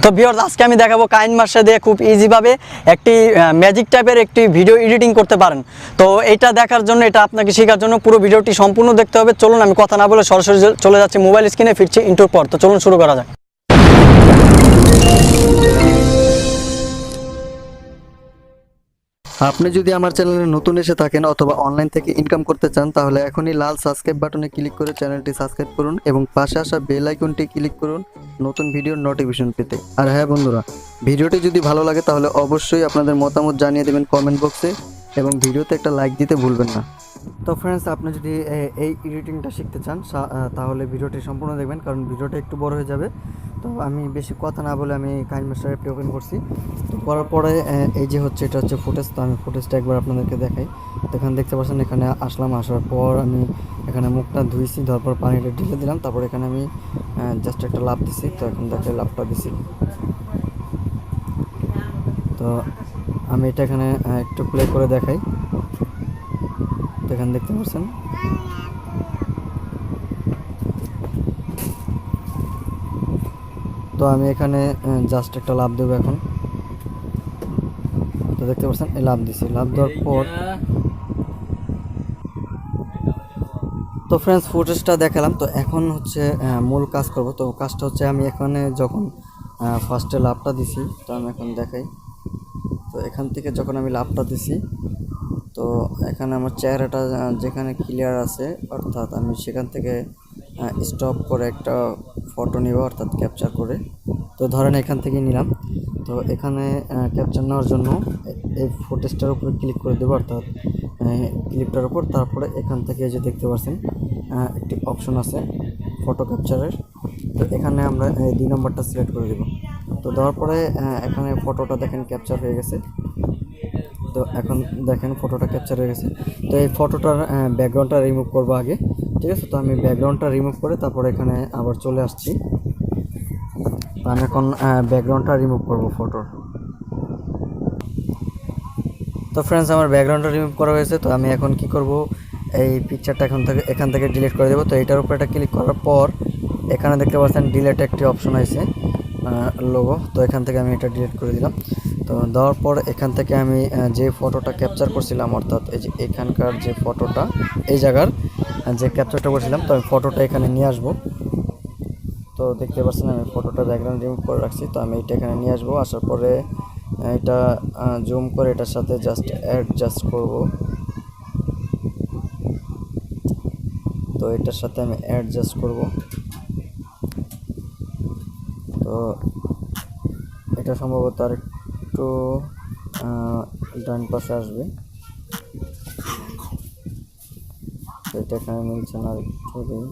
তো ভিউয়ার্স আজকে আমি দেখাবো কাইনমাস্টার দিয়ে খুব ইজি ভাবে একটি ম্যাজিক টাইপের একটি ভিডিও এডিটিং করতে পারেন। তো এটা দেখার জন্য, এটা আপনাকে শেখার জন্য পুরো ভিডিওটি সম্পূর্ণ দেখতে হবে। চলুন আমি কথা না বলে সরাসরি চলে যাচ্ছি মোবাইল স্ক্রিনে, ফিরছি ইন্ট্রোর পর। তো চলুন শুরু করা যাক। আপনি যদি আমার চ্যানেলে নতুন এসে থাকেন অথবা অনলাইন থেকে ইনকাম করতে চান, তাহলে এখনই লাল সাবস্ক্রাইব বাটনে ক্লিক করে চ্যানেলটি সাবস্ক্রাইব করুন এবং পাশে আসা বেল আইকনটি ক্লিক করুন নতুন ভিডিওর নোটিফিকেশন পেতে। আর হ্যাঁ বন্ধুরা, ভিডিওটি যদি ভালো লাগে তাহলে অবশ্যই আপনাদের মতামত জানিয়ে দেবেন কমেন্ট বক্সে এবং ভিডিওতে একটা লাইক দিতে ভুলবেন না। তো ফ্রেন্ডস, আপনি যদি এই এডিটিংটা শিখতে চান তাহলে ভিডিওটি সম্পূর্ণ দেখবেন, কারণ ভিডিওটা একটু বড় হয়ে যাবে। তো আমি বেশি কথা না বলে আমি কাইনমাস্টার অ্যাপটি ওপেন করছি। তো করার পরে এই যে হচ্ছে, এটা হচ্ছে ফুটেজ। তো আমি ফুটেজটা একবার আপনাদেরকে দেখাই। তো এখানে দেখতে পাচ্ছেন, এখানে আসলাম, আসার পর আমি এখানে মুখটা ধুইছি, ধোয়ার পর পানিটা ঢেলে দিলাম, তারপর এখানে আমি জাস্ট একটা লাভ দিছি। তো এখন দেখে লাভটা দিছি। তো আমি এটা এখানে একটু প্লে করে দেখাই। তো এখানে দেখতে পাচ্ছেন, তো আমি এখানে জাস্ট একটা লাভ দেবো এখন। তো দেখতে পাচ্ছেন এই লাভ দিছি, লাভ দেওয়ার পর তো ফ্রেন্ডস ফুটেজটা দেখালাম। তো এখন হচ্ছে মূল কাজ করব। তো কাজটা হচ্ছে, আমি এখানে যখন ফার্স্টে লাভটা দিছি, তো আমি এখন দেখাই। তো এখান থেকে যখন আমি লাভটা দিছি, তো এখানে আমার চেহারাটা যেখানে ক্লিয়ার আছে, অর্থাৎ আমি সেখান থেকে স্টপ করে একটা ফটো নিব, অর্থাৎ ক্যাপচার করে। তো ধরেন এখান থেকে নিলাম। তো এখানে ক্যাপচার নেওয়ার জন্য এই ফুটেজটার উপরে ক্লিক করে দেবো, অর্থাৎ ক্লিপটার উপর। তারপরে এখান থেকে যে দেখতে পাচ্ছেন একটি অপশন আছে ফটো ক্যাপচারের। তো এখানে আমরা 2 নম্বরটা সিলেক্ট করে দেব। তো দেওয়ার পরে এখানে ফটোটা দেখেন ক্যাপচার হয়ে গেছে। তো এখন দেখেন ফটোটা ক্যাপচার হয়ে গেছে। তো এই ফটোটার ব্যাকগ্রাউন্ডটা রিমুভ করবো আগে, ঠিক আছে। তো আমি ব্যাকগ্রাউন্ডটা রিমুভ করে তারপর এখানে আবার চলে আসছি। তো আমি এখন ব্যাকগ্রাউন্ডটা রিমুভ করবো ফটোর। তো ফ্রেন্ডস, আমার ব্যাকগ্রাউন্ডটা রিমুভ করা হয়েছে। তো আমি এখন কি করব, এই পিকচারটা এখান থেকে ডিলিট করে দেবো। তো এটার উপর একটা ক্লিক করার পর এখানে দেখতে পাচ্ছেন ডিলিট একটি অপশন আছে, লোগো। তো এখান থেকে আমি এটা ডিলিট করে দিলাম। তো দেওয়ার পর এখান থেকে আমি যে ফটোটা ক্যাপচার করছিলাম, অর্থাৎ এই যে এখানকার যে ফটোটা, এই জায়গার যে ক্যাপচারটা করছিলাম, তো আমি ফটোটা এখানে নিয়ে আসবো। তো দেখতে পাচ্ছেন আমি ফটোটা ব্যাকগ্রাউন্ড রিমুভ করে রাখছি। তো আমি এটা এখানে নিয়ে আসবো। আসার পরে এটা জুম করে এটার সাথে জাস্ট অ্যাডজাস্ট করব। তো এটার সাথে আমি অ্যাডজাস্ট করব। তো এটা সম্ভবত আর একটু ডান পাশে আসবে। তো এটা এখানে মিলছে না, আর একটু দিই।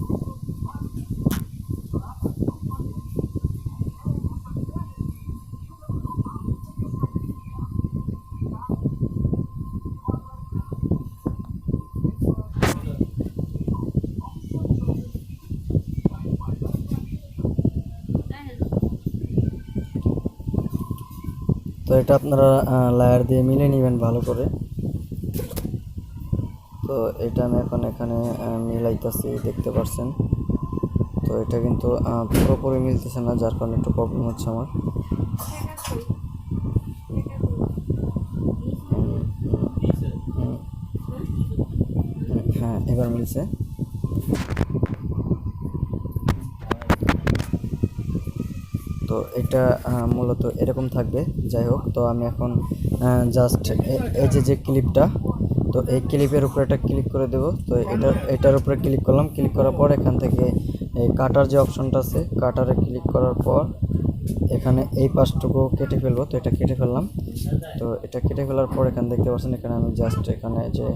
তো এটা আপনারা লেয়ার দিয়ে মিলিয়ে নেবেন ভালো করে। তো এটা আমি এখন এখানে মিলাইতেছি, দেখতে পাচ্ছেন। তো এটা কিন্তু পুরোপুরি মিলতেছে না, যার কারণে একটু প্রবলেম হচ্ছে আমার। হ্যাঁ, এবার মিলছে। তো এটা মূলত এরকম থাকবে। যাই হোক, তো আমি এখন জাস্ট এই যে ক্লিপটা, তো এই ক্লিপের উপরে একটা ক্লিক করে দেব। তো এটার উপরে ক্লিক করলাম। ক্লিক করার পর এখান থেকে এই কাটার যে অপশনটা আছে, কাটারে ক্লিক করার পর এখানে এই পাশটুকু কেটে ফেলবো। তো এটা কেটে ফেললাম। তো এটা কেটে ফেলার পর এখানে দেখতে পাচ্ছেন, এখানে আমি জাস্ট এখানে যে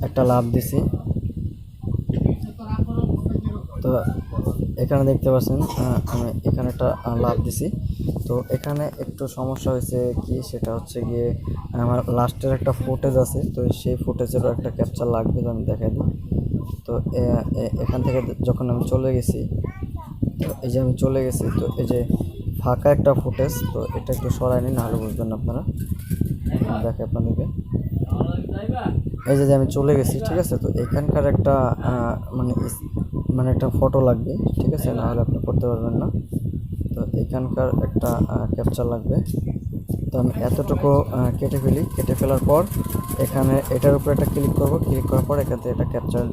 একটা লাভ দিছি। তো এখানে দেখতে পাচ্ছেন আমি এখানে একটা লাভ দিছি। তো এখানে একটু সমস্যা হয়েছে কি, সেটা হচ্ছে গিয়ে আমার লাস্টের একটা ফুটেজ আছে। তো সেই ফুটেজেরও একটা ক্যাপচার লাগবে, তো আমি দেখাই দিই। তো এখান থেকে যখন আমি চলে গেছি, তো এই যে আমি চলে গেছি, তো এই যে ফাঁকা একটা ফুটেজ, তো এটা একটু সরাই নিন, নাহলে বুঝবেন না আপনারা। দেখে আপনাদেরকে, এই যে আমি চলে গেছি, ঠিক আছে। তো এখানকার একটা মানে একটা ফটো লাগবে, ঠিক আছে, নাহলে আপনি করতে পারবেন না। তো এখানকার একটা ক্যাপচার লাগবে। তো আমি এতটুকু কেটে ফেলি, কেটে ফেলার পর এখানে এটার উপরে একটা ক্লিক করব, ক্লিক করার পর এখান থেকে এটা ক্যাপচার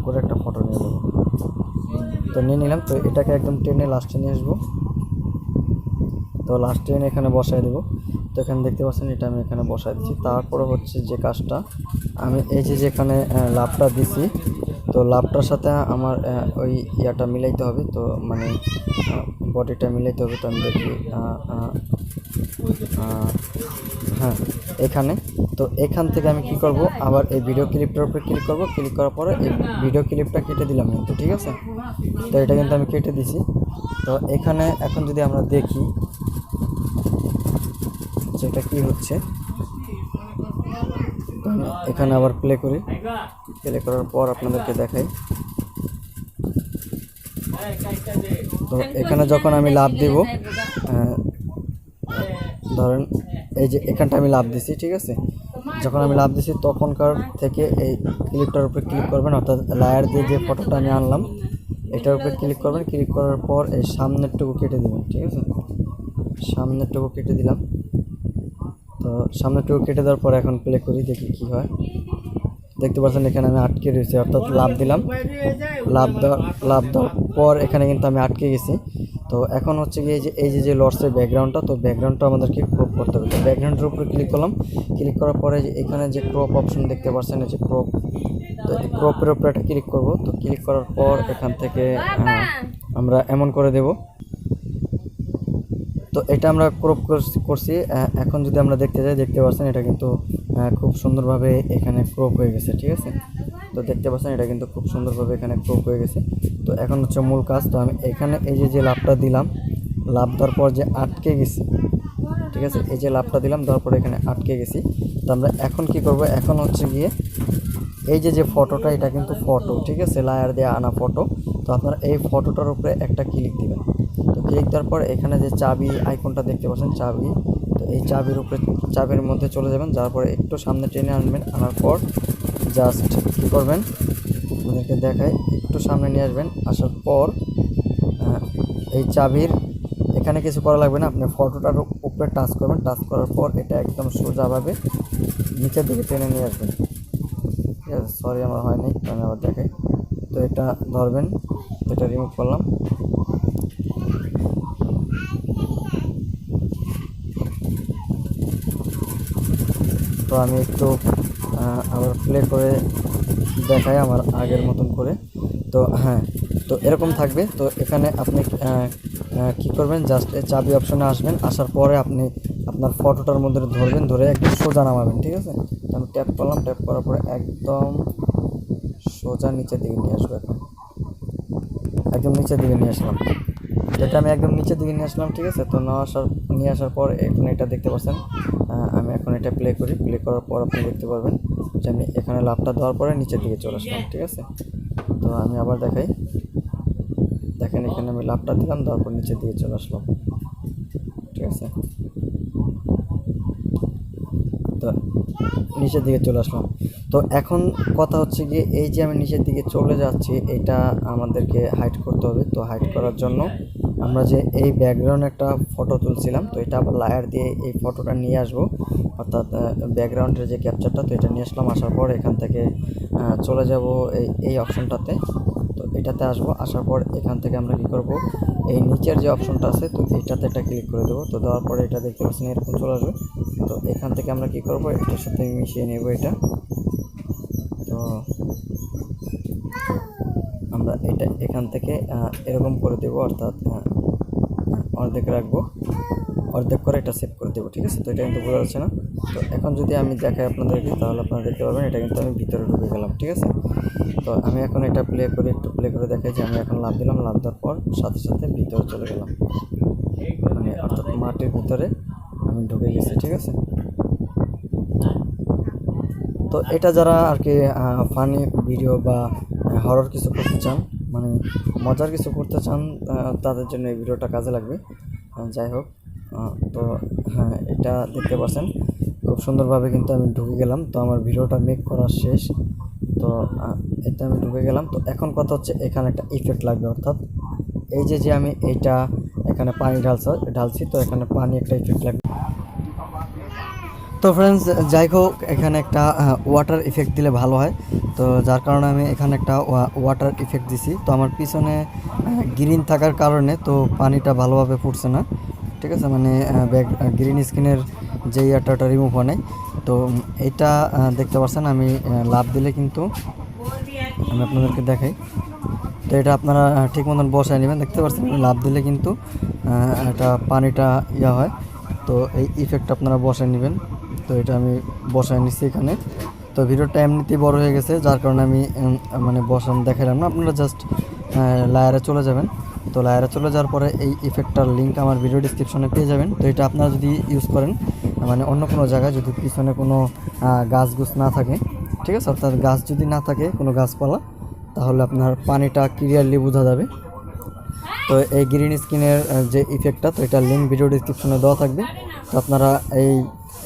করে একটা ফটো নিয়ে নেব। তো নিয়ে নিলাম। তো এটাকে একদম টেনে লাস্টে নিয়ে আসবো। তো লাস্টে এনে এখানে বসায় দেবো। তো এখানে দেখতে পাচ্ছেন এটা আমি এখানে বসায় দিচ্ছি। তারপরে হচ্ছে যে কাজটা, আমি এই যে যেখানে লাভটা দিছি, তো লাভটার সাথে আমার ওই ইয়াটা মিলাইতে হবে। তো মানে বডিটা মিলাইতে হবে। তো আমি দেখি হ্যাঁ এখানে। তো এখান থেকে আমি কি করব, আবার এই ভিডিও ক্লিপটার উপরে ক্লিক করব, ক্লিক করার পরে এই ভিডিও ক্লিপটা কেটে দিলাম কিন্তু, ঠিক আছে। তো এটা কিন্তু আমি কেটে দিছি। তো এখানে এখন যদি আমরা দেখি যেটা কি হচ্ছে, তো আমি এখানে আবার প্লে করি, প্লে করার পর আপনাদেরকে দেখাই। তো এখানে যখন আমি লাভ দিব, ধরেন এই যে এখানটা আমি লাভ দিছি, ঠিক আছে। যখন আমি লাভ দিছি তখনকার থেকে এই ক্লিপটার উপরে ক্লিক করবেন, অর্থাৎ লায়ার দিয়ে যে ফটোটা আমি আনলাম এটার উপরে ক্লিক করবেন। ক্লিক করার পর এই সামনেরটুকু কেটে দেবেন, ঠিক আছে। সামনেরটুকু কেটে দিলাম। তো সামনেরটুকু কেটে দেওয়ার পর এখন প্লে করি, দেখি কি হয়। দেখতে পাচ্ছেন এখানে আমি আটকে রয়েছি, অর্থাৎ লাভ দিলাম, লাভ দেওয়ার পর এখানে কিন্তু আমি আটকে গেছি। তো এখন হচ্ছে কি, এই যে লর্ডসের ব্যাকগ্রাউন্ডটা, তো ব্যাকগ্রাউন্ডটা আমাদেরকে ক্রপ করতে হবে। তো ব্যাকগ্রাউন্ডের উপরে ক্লিক করলাম, ক্লিক করার পরে যে এখানে যে ক্রপ অপশন দেখতে পাচ্ছেন, এই যে ক্রপ, তো এই ক্রপের উপরে একটা ক্লিক করব। তো ক্লিক করার পর এখান থেকে আমরা এমন করে দেব। তো এটা আমরা ক্রপ করছি। এখন যদি আমরা দেখতে যাই, দেখতে পাচ্ছেন এটা কিন্তু খুব সুন্দরভাবে এখানে ক্রপ হয়ে গেছে, ঠিক আছে। তো দেখতে পাচ্ছেন এটা কিন্তু খুব সুন্দরভাবে এখানে ক্রপ হয়ে গেছে। তো এখন হচ্ছে মূল কাজ। তো আমি এখানে এই যে লাভটা দিলাম, লাভ দেওয়ার পর যে আটকে গেছি, ঠিক আছে, এই যে লাভটা দিলাম দেওয়ার পর এখানে আটকে গেছি। তো আমরা এখন কি করব, এখন হচ্ছে গিয়ে এই যে ফটোটা, এটা কিন্তু ফটো, ঠিক আছে, লায়ার দিয়ে আনা ফটো। তো আপনারা এই ফটোটার উপরে একটা ক্লিক দিবেন। তো ক্লিক দেওয়ার পর এখানে যে চাবি আইকনটা দেখতে পাচ্ছেন, চাবি, তো এই চাবির উপরে, চাবির মধ্যে চলে যাবেন। যাওয়ার পরে একটু সামনে টেনে আনবেন, আনার পর জাস্ট কী করবেন, আপনাদেরকে দেখাই, একটু সামনে নিয়ে আসবেন। আসার পর এই চাবির এখানে কিছু করা লাগবে না, আপনি ফটোটার উপরে টাচ করবেন। টাচ করার পর এটা একদম সোজাভাবে নিচের দিকে টেনে নিয়ে আসবেন, ঠিক আছে। সরি আমার হয়নি, আমি আবার দেখাই। তো এটা ধরবেন, এটা রিমুভ করলাম। তো আমি একটু আবার প্লে করে দেখাই আমার আগের মতন করে। তো হ্যাঁ, তো এরকম থাকবে। তো এখানে আপনি কী করবেন, জাস্ট চাবি অপশনে আসবেন। আসার পরে আপনি আপনার ফটোটার মধ্যে ধরবেন, ধরে একদম সোজা নামাবেন, ঠিক আছে। তো আমি ট্যাপ করলাম, ট্যাপ করার পরে একদম সোজা নিচের দিকে নিয়ে আসবো। এখন একদম নিচের দিকে নিয়ে আসলাম, এটা আমি একদম নিচের দিকে নিয়ে আসলাম, ঠিক আছে। তো নিয়ে আসার পর এখন এটা দেখতে পাচ্ছেন, আমি এখন এটা প্লে করি। প্লে করার পর আপনি দেখতে পারবেন যে আমি এখানে লাভটা দেওয়ার পরে নিচের দিকে চলে আসলাম, ঠিক আছে। তো আমি আবার দেখাই, দেখেন এখানে আমি লাভটা দিলাম, দেওয়ার পর নিচের দিকে চলে আসলাম, ঠিক আছে। তো নিচের দিকে চলে আসলাম। তো এখন কথা হচ্ছে গিয়ে, এই যে আমি নিচের দিকে চলে যাচ্ছি, এটা আমাদেরকে হাইড করতে হবে। তো হাইড করার জন্য আমরা যে এই ব্যাকগ্রাউন্ড একটা ফটো তুলছিলাম, তো এটা আবার লায়ার দিয়ে এই ফটোটা নিয়ে আসবো, অর্থাৎ ব্যাকগ্রাউন্ডের যে ক্যাপচারটা, তো এটা নিয়ে আসলাম। আসার পর এখান থেকে চলে যাব এই অপশনটাতে। তো এটাতে আসবো, আসার পর এখান থেকে আমরা কী করব, এই নিচের যে অপশনটা আছে, তো এইটাতে একটা ক্লিক করে দেবো। তো দেওয়ার পরে এটা দেখতে পাচ্ছেন এরকম চলে আসবে। তো এখান থেকে আমরা কী করব, এটার সাথে মিশিয়ে নেব এটা। তো আমরা এটা এখান থেকে এরকম করে দেবো, অর্থাৎ অর্ধেক রাখবো, অর্ধেক করে এটা সেভ করে দেবো, ঠিক আছে। তো এটা কিন্তু বোঝা যাচ্ছে না। তো এখন যদি আমি দেখাই আপনাদেরকে, তাহলে আপনারা দেখতে পারবেন এটা কিন্তু আমি ভিতরে ঢুকে গেলাম, ঠিক আছে। তো আমি এখন এটা প্লে করে, একটু প্লে করে দেখাই যে আমি এখন লাভ দিলাম, লাভ দেওয়ার পর সাথে সাথে ভিতরে চলে গেলাম, মানে অর্থাৎ মাটির ভিতরে আমি ঢুকে গেছি, ঠিক আছে। তো এটা যারা আর কি ফানি ভিডিও বা হরর কিছু করতে চান, মানে মজার কিছু করতে চান, তাদের জন্য এই ভিডিওটা কাজে লাগবে। যাই হোক, তো হ্যাঁ, এটা দেখতে পাচ্ছেন খুব সুন্দরভাবে কিন্তু আমি ঢুকে গেলাম। তো আমার ভিডিওটা মেক করা শেষ। তো এটা আমি ঢুকে গেলাম। তো এখন কথা হচ্ছে, এখানে একটা ইফেক্ট লাগবে, অর্থাৎ এই যে আমি এইটা এখানে পানি ঢালছি, তো এখানে পানি একটা ইফেক্ট লাগবে। তো ফ্রেন্ডস, যাই হোক, এখানে একটা ওয়াটার ইফেক্ট দিলে ভালো হয়, তো যার কারণে আমি এখানে একটা ওয়াটার ইফেক্ট দিছি। তো আমার পিছনে গ্রিন থাকার কারণে তো পানিটা ভালোভাবে ফুটছে না, ঠিক আছে, মানে গ্রিন স্ক্রিনের যে ইয়ারটা রিমুভ হয় নাই। তো এটা দেখতে পাচ্ছেন, আমি লাভ দিলে কিন্তু আমি আপনাদেরকে দেখাই। তো এটা আপনারা ঠিক মতন বসায় নেবেন। দেখতে পাচ্ছেন আমি লাভ দিলে কিন্তু এটা পানিটা ইয়া হয়। তো এই ইফেক্ট আপনারা বসায় নেবেন। তো এটা আমি বসায় নিচ্ছি এখানে। তো ভিডিওটা এমনিতেই বড় হয়ে গেছে, যার কারণে আমি মানে বসানো দেখালাম না। আপনারা জাস্ট লায়ারে চলে যাবেন। তো লায়ারে চলে যাওয়ার পরে এই ইফেক্টটার লিঙ্ক আমার ভিডিও ডিসক্রিপশনে পেয়ে যাবেন। তো এটা আপনারা যদি ইউজ করেন মানে অন্য কোনো জায়গায়, যদি পিছনে কোনো গাছ না থাকে, ঠিক আছে, অর্থাৎ গাছ যদি না থাকে কোনো গাছপালা, তাহলে আপনার পানিটা ক্লিয়ারলি বোঝা যাবে। তো এই গ্রিন স্ক্রিনের যে ইফেক্টটা, তো এটার লিঙ্ক ভিডিও ডিসক্রিপশনে দেওয়া থাকবে। তো আপনারা এই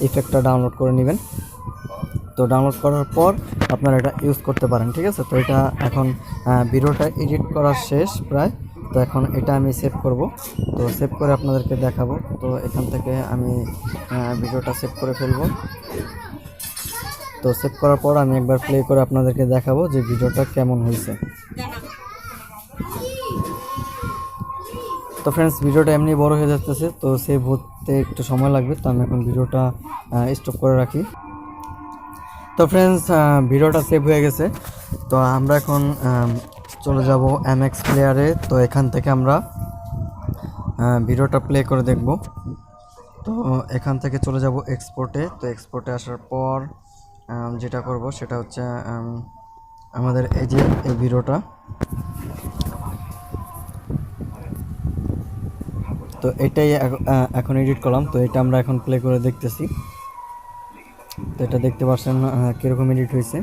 ইফেক্টটা ডাউনলোড করে নেবেন। তো ডাউনলোড করার পর আপনারা এটা ইউজ করতে পারেন, ঠিক আছে। তো এটা এখন ভিডিওটা এডিট করা শেষ প্রায়। তো এখন এটা আমি সেভ করব। তো সেভ করে আপনাদেরকে দেখাবো। তো এখান থেকে আমি ভিডিওটা সেভ করে ফেলবো। তো সেভ করার পর আমি একবার প্লে করে আপনাদেরকে দেখাবো যে ভিডিওটা কেমন হয়েছে। তো ফ্রেন্ডস, ভিডিওটা এমনি বড় হয়ে যাচ্ছে, তো সেভ হতে একটু সময় লাগবে। তো আমি এখন ভিডিওটা স্টপ করে রাখি। তো ফ্রেন্ডস, ভিডিওটা সেভ হয়ে গেছে। তো আমরা এখন চলে যাব MX প্লেয়ারে। তো এখান থেকে আমরা ভিডিওটা প্লে করে দেখব। তো এখান থেকে চলে যাব এক্সপোর্টে। তো এক্সপোর্টে আসার পর যেটা করব সেটা হচ্ছে আমাদের এই যে এই ভিডিওটা, তো এটাই এখন এডিট করলাম। তো এটা আমরা এখন প্লে করে দেখতেছি। তো এটা দেখতে পাচ্ছেন কীরকম এডিট হয়েছে।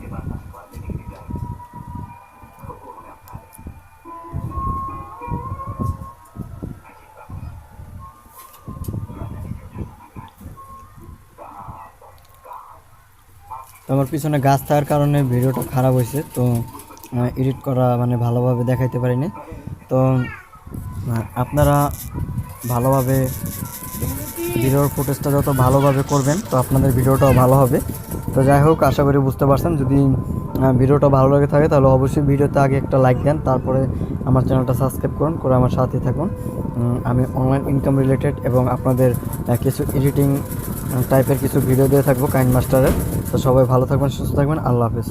তো আমার পিছনে গাছ থাকার কারণে ভিডিওটা খারাপ হয়েছে, তো এডিট করা মানে ভালোভাবে দেখাইতে পারিনি। তো আপনারা ভালোভাবে ভিডিওর ফুটেজটা যত ভালোভাবে করবেন, তো আপনাদের ভিডিওটাও ভালো হবে। তো যাই হোক, আশা করি বুঝতে পারছেন। যদি ভিডিওটা ভালো লাগে থাকে তাহলে অবশ্যই ভিডিওতে আগে একটা লাইক দেন, তারপরে আমার চ্যানেলটা সাবস্ক্রাইব করুন, করে আমার সাথে থাকুন। আমি অনলাইন ইনকাম রিলেটেড এবং আপনাদের কিছু এডিটিং টাইপের কিছু ভিডিও দিয়ে থাকবো কাইনমাস্টারের। তো সবাই ভালো থাকবেন, সুস্থ থাকবেন। আল্লাহ হাফেজ।